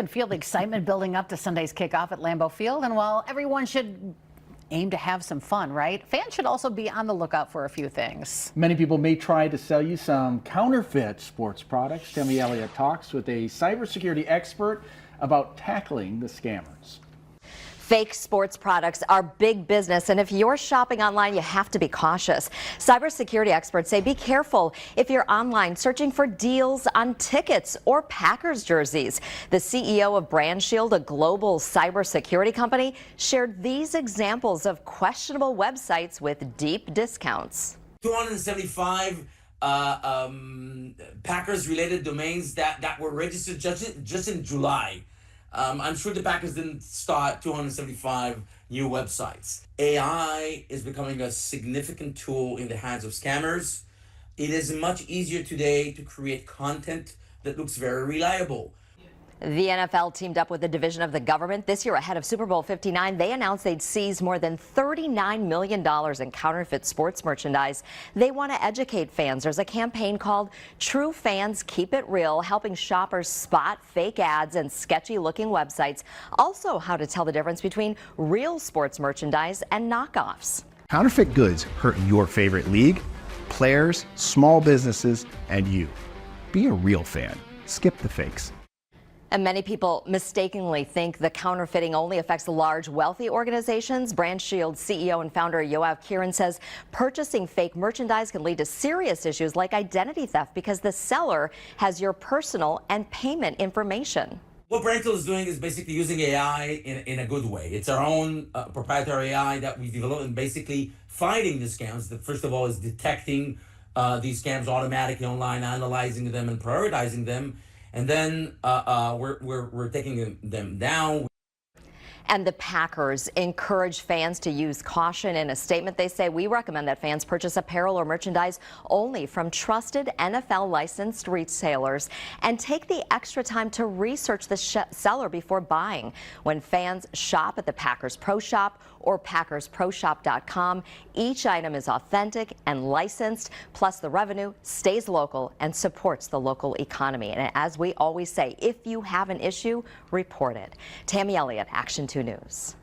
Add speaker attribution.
Speaker 1: And feel the excitement building up to Sunday's kickoff at Lambeau Field. And while everyone should aim to have some fun, right? Fans should also be on the lookout for a few things.
Speaker 2: Many people may try to sell you some counterfeit sports products. Tammy Elliott talks with a cybersecurity expert about tackling the scammers.
Speaker 3: Fake sports products are big business, and if you're shopping online, you have to be cautious. Cybersecurity experts say be careful if you're online searching for deals on tickets or Packers jerseys. The CEO of Brand Shield, a global cybersecurity company, shared these examples of questionable websites with deep discounts.
Speaker 4: 275 Packers-related domains that were registered just in July. I'm sure the Packers didn't start 275 new websites. AI is becoming a significant tool in the hands of scammers. It is much easier today to create content that looks very reliable.
Speaker 3: The NFL teamed up with a division of the government this year ahead of Super Bowl 59. They announced they'd seize more than $39 million in counterfeit sports merchandise. They want to educate fans. There's a campaign called True Fans Keep It Real, helping shoppers spot fake ads and sketchy-looking websites. Also, how to tell the difference between real sports merchandise and knockoffs.
Speaker 5: Counterfeit goods hurt your favorite league, players, small businesses, and you. Be a real fan. Skip the fakes.
Speaker 3: And many people mistakenly think the counterfeiting only affects large, wealthy organizations. Brand Shield CEO and founder Yoav Kieran says purchasing fake merchandise can lead to serious issues like identity theft because the seller has your personal and payment information.
Speaker 4: What Brand Shield is doing is basically using AI in a good way. It's our own proprietary AI that we developed and basically fighting the scams. That first of all is detecting these scams automatically online, analyzing them and prioritizing them. And then we're taking them down.
Speaker 3: And the Packers encourage fans to use caution. In a statement, they say, we recommend that fans purchase apparel or merchandise only from trusted NFL licensed retailers and take the extra time to research the seller before buying. When fans shop at the Packers Pro Shop or PackersProShop.com, each item is authentic and licensed, plus the revenue stays local and supports the local economy. And as we always say, if you have an issue, report it. Tammy Elliott, Action 2 News.